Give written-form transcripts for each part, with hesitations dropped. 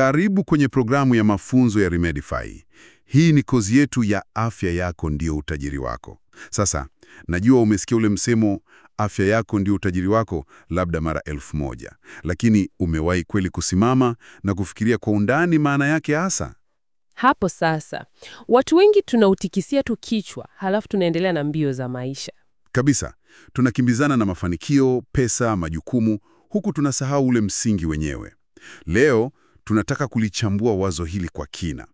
Karibu kwenye programu ya mafunzo ya Remedify. Hii ni kozi yetu ya afya yako ndio utajiri wako. Sasa, najua umesikia ule msemo afya yako ndio utajiri wako labda mara 1000. Lakini umewahi kweli kusimama na kufikiria kwa undani maana yake hasa? Hapo sasa, watu wengi tunautikisia tu kichwa, halafu tunaendelea na mbio za maisha. Kabisa, tunakimbizana na mafanikio, pesa, majukumu, huku tunasahau ule msingi wenyewe. Leo, tunataka kulichambua wazo hili kwa kina.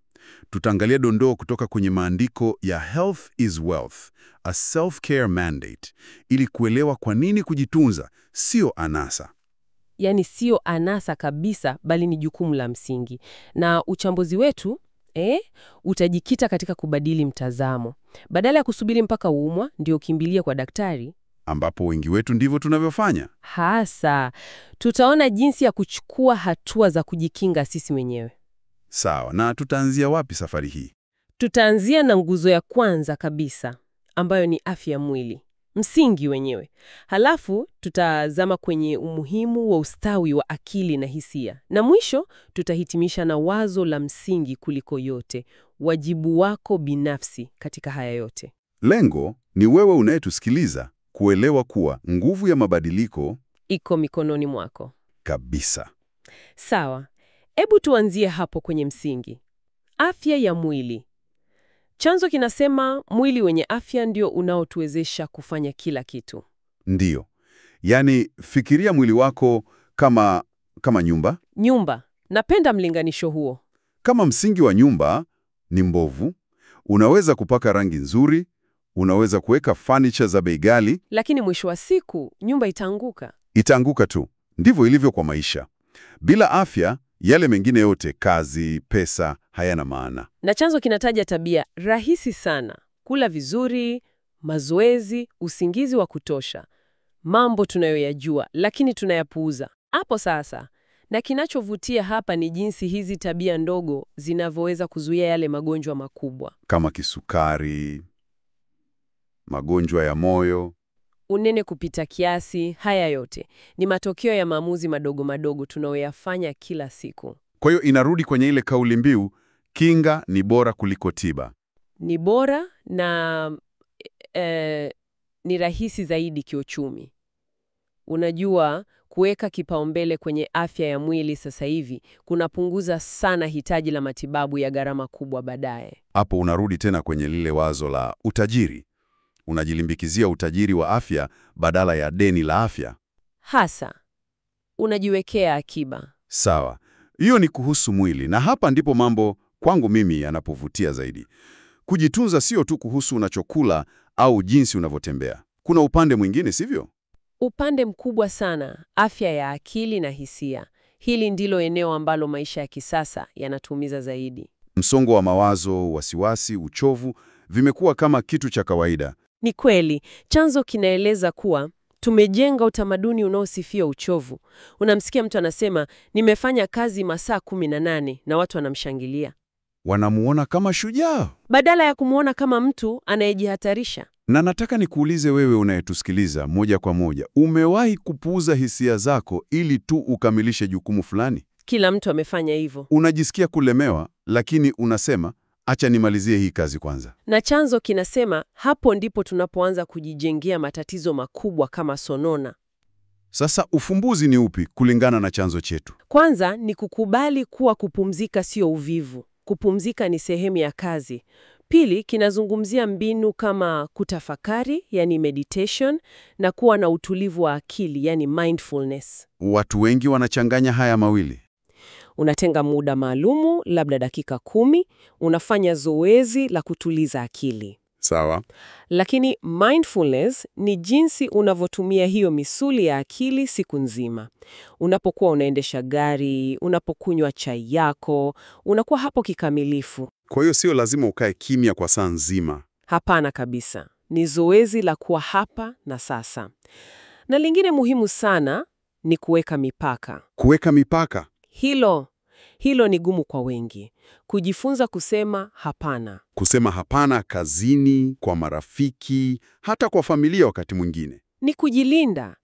Tutaangalia dondoo kutoka kwenye maandiko ya Health is Wealth, a Self-Care Mandate, ili kuelewa kwa nini kujitunza sio anasa. Yaani sio anasa kabisa, bali ni jukumu la msingi. Na uchambuzi wetu utajikita katika kubadili mtazamo. Badala ya kusubiri mpaka uumwa ndio kimbilia kwa daktari, Ambapo wengi wetu ndivyo tunavyofanya. hasa tutaona jinsi ya kuchukua hatua za kujikinga sisi wenyewe. Sawa, na tutaanzia wapi safari hii? Tutaanzia na nguzo ya kwanza kabisa, ambayo ni afya ya mwili, msingi wenyewe. Halafu tutazama kwenye umuhimu wa ustawi wa akili na hisia, na mwisho tutahitimisha na wazo la msingi kuliko yote, wajibu wako binafsi katika haya yote. Lengo ni wewe unayetusikiliza kuelewa kuwa nguvu ya mabadiliko Iko mikononi mwako. kabisa. Sawa, hebu tuanzie hapo kwenye msingi, afya ya mwili. Chanzo kinasema mwili wenye afya ndio unaotuwezesha kufanya kila kitu. Ndiyo. Yaani, fikiria mwili wako kama nyumba. Nyumba, napenda mlinganisho huo. Kama msingi wa nyumba ni mbovu, unaweza kupaka rangi nzuri, unaweza kuweka furniture za bei ghali, Lakini mwisho wa siku, nyumba itaanguka. itaanguka tu. Ndivyo ilivyo kwa maisha. Bila afya, yale mengine yote, kazi, pesa, hayana maana. Na chanzo kinataja tabia rahisi sana: kula vizuri, mazoezi, usingizi wa kutosha. Mambo tunayoyajua, lakini tunayapuuza. Hapo sasa. Na kinachovutia hapa ni jinsi hizi tabia ndogo zinavyoweza kuzuia yale magonjwa makubwa. Kama kisukari, magonjwa ya moyo. Unene kupita kiasi, haya yote ni matokeo ya maamuzi madogo madogo tunayoyafanya kila siku. Kwa hiyo inarudi kwenye ile kauli mbiu, kinga ni bora kuliko tiba. Ni bora na ni rahisi zaidi kiuchumi. Unajua, kuweka kipaumbele kwenye afya ya mwili sasa hivi kunapunguza sana hitaji la matibabu ya gharama kubwa baadaye. Hapo unarudi tena kwenye lile wazo la utajiri. Unajilimbikizia utajiri wa afya badala ya deni la afya. Hasa unajiwekea akiba. Sawa, hiyo ni kuhusu mwili, na hapa ndipo mambo kwangu mimi yanapovutia zaidi. Kujitunza sio tu kuhusu unachokula au jinsi unavyotembea. Kuna upande mwingine, sivyo? Upande mkubwa sana, afya ya akili na hisia. Hili ndilo eneo ambalo maisha ya kisasa yanatumiza zaidi. Msongo wa mawazo, wasiwasi, uchovu vimekuwa kama kitu cha kawaida. Ni kweli, chanzo kinaeleza kuwa tumejenga utamaduni unaosifia uchovu. Unamsikia mtu anasema, nimefanya kazi masaa 18 na watu wanamshangilia, Wanamuona kama shujaa. badala ya kumwona kama mtu anayejihatarisha. Na nataka nikuulize wewe unayetusikiliza moja kwa moja, umewahi kupuuza hisia zako ili tu ukamilishe jukumu fulani? Kila mtu amefanya hivyo. Unajisikia kulemewa, lakini unasema, acha nimalizie hii kazi kwanza. Na chanzo kinasema hapo ndipo tunapoanza kujijengea matatizo makubwa kama sonona. Sasa ufumbuzi ni upi kulingana na chanzo chetu? Kwanza ni kukubali kuwa kupumzika sio uvivu. Kupumzika ni sehemu ya kazi. Pili, kinazungumzia mbinu kama kutafakari, yani meditation, na kuwa na utulivu wa akili, yani mindfulness. Watu wengi wanachanganya haya mawili. Unatenga muda maalumu, labda dakika 10, unafanya zoezi la kutuliza akili. Sawa. Lakini mindfulness ni jinsi unavyotumia hiyo misuli ya akili siku nzima. Unapokuwa unaendesha gari, unapokunywa chai yako, unakuwa hapo kikamilifu. Kwa hiyo sio lazima ukae kimya kwa saa nzima. Hapana kabisa. Ni zoezi la kuwa hapa na sasa. Na lingine muhimu sana ni kuweka mipaka. Kuweka mipaka. Hilo ni gumu kwa wengi. Kujifunza kusema hapana. Kusema hapana kazini, kwa marafiki, hata kwa familia wakati mwingine. Ni kujilinda.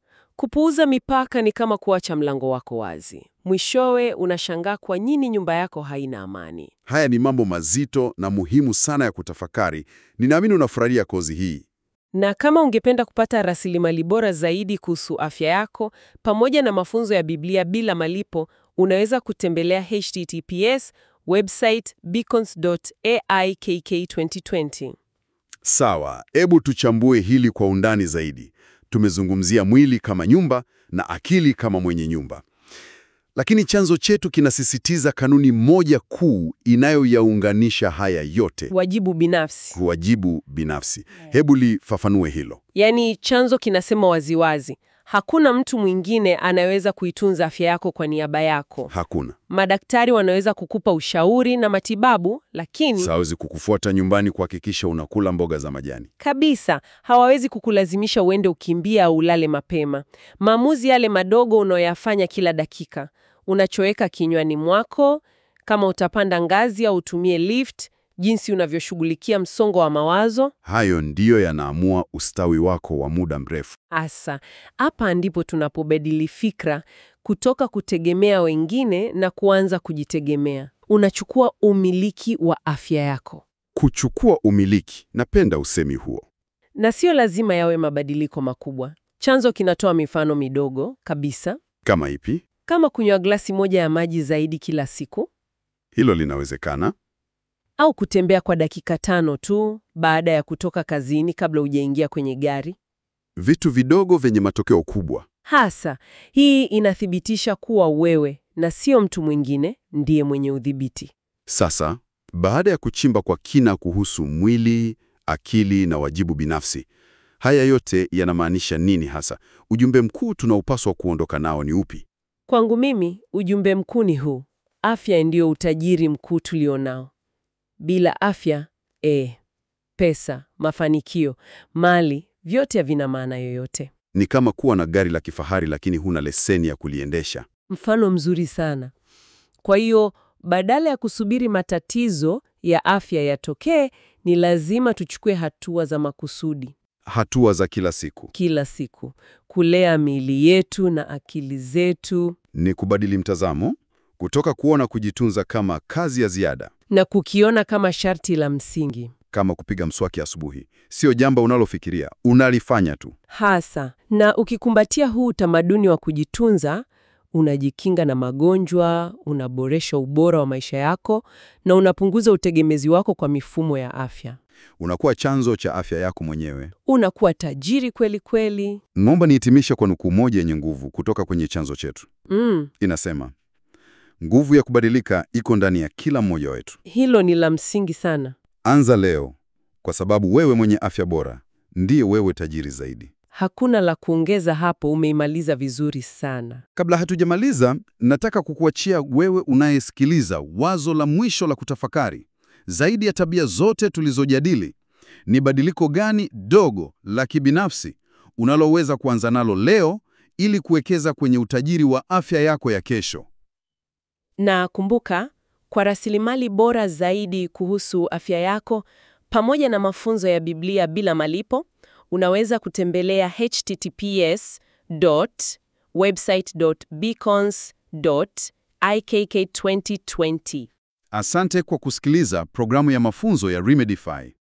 Kupuuza mipaka ni kama kuacha mlango wako wazi. Mwishowe unashangaa kwa nini nyumba yako haina amani. Haya ni mambo mazito na muhimu sana ya kutafakari. Ninaamini unafurahia kozi hii. Na kama ungependa kupata rasilimali bora zaidi kuhusu afya yako pamoja na mafunzo ya Biblia bila malipo, unaweza kutembelea https website beacons.aikk2020. Sawa, hebu tuchambue hili kwa undani zaidi. Tumezungumzia mwili kama nyumba na akili kama mwenye nyumba. Lakini chanzo chetu kinasisitiza kanuni moja kuu inayoyaunganisha haya yote: Wajibu binafsi. wajibu binafsi. Hebu lifafanue hilo. Yaani chanzo kinasema waziwazi, hakuna mtu mwingine anayeweza kuitunza afya yako kwa niaba yako. Hakuna. Madaktari wanaweza kukupa ushauri na matibabu, lakini Hawezi kukufuata nyumbani kuhakikisha unakula mboga za majani. kabisa hawawezi kukulazimisha uende ukimbia au ulale mapema. Maamuzi yale madogo unayoyafanya kila dakika, unachoweka kinywani mwako, kama utapanda ngazi au utumie lift, jinsi unavyoshughulikia msongo wa mawazo. Hayo ndiyo yanaamua ustawi wako wa muda mrefu. Asa, hapa ndipo tunapobadili fikra kutoka kutegemea wengine na kuanza kujitegemea. Unachukua umiliki wa afya yako. Kuchukua umiliki. Napenda usemi huo. Na sio lazima yawe mabadiliko makubwa. Chanzo kinatoa mifano midogo kabisa, Kama ipi? kama kunywa glasi moja ya maji zaidi kila siku, Hilo linawezekana. au kutembea kwa dakika 5 tu baada ya kutoka kazini kabla hujaingia kwenye gari. Vitu vidogo vyenye matokeo kubwa. Hasa, hii inathibitisha kuwa wewe na sio mtu mwingine ndiye mwenye udhibiti. Sasa, baada ya kuchimba kwa kina kuhusu mwili, akili na wajibu binafsi, haya yote yanamaanisha nini hasa? Ujumbe mkuu tunaopaswa kuondoka nao ni upi? Kwangu mimi, ujumbe mkuu ni huu: afya ndiyo utajiri mkuu tulionao. Bila afya, pesa, mafanikio, mali, vyote havina maana yoyote. Ni kama kuwa na gari la kifahari lakini huna leseni ya kuliendesha. Mfano mzuri sana. Kwa hiyo, badala ya kusubiri matatizo ya afya yatokee, ni lazima tuchukue hatua za makusudi Hatua za kila siku. kila siku, kulea miili yetu na akili zetu, Ni kubadili mtazamo kutoka kuona kujitunza kama kazi ya ziada, na kukiona kama sharti la msingi. kama kupiga mswaki asubuhi. Sio jambo unalofikiria, unalifanya tu. Hasa, na ukikumbatia huu utamaduni wa kujitunza, unajikinga na magonjwa, unaboresha ubora wa maisha yako, na unapunguza utegemezi wako kwa mifumo ya afya. Unakuwa chanzo cha afya yako mwenyewe. Unakuwa tajiri kweli kweli. Naomba nihitimishe kwa nukuu moja yenye nguvu kutoka kwenye chanzo chetu. Inasema, nguvu ya kubadilika iko ndani ya kila mmoja wetu. Hilo ni la msingi sana. Anza leo, kwa sababu wewe mwenye afya bora ndiye wewe tajiri zaidi. Hakuna la kuongeza hapo, umeimaliza vizuri sana. Kabla hatujamaliza, nataka kukuachia wewe unayesikiliza wazo la mwisho la kutafakari. Zaidi ya tabia zote tulizojadili, ni badiliko gani dogo la kibinafsi unaloweza kuanza nalo leo ili kuwekeza kwenye utajiri wa afya yako ya kesho? Na kumbuka, kwa rasilimali bora zaidi kuhusu afya yako pamoja na mafunzo ya Biblia bila malipo, unaweza kutembelea https://website.beacons.ikk2020. Asante kwa kusikiliza programu ya mafunzo ya Remedify.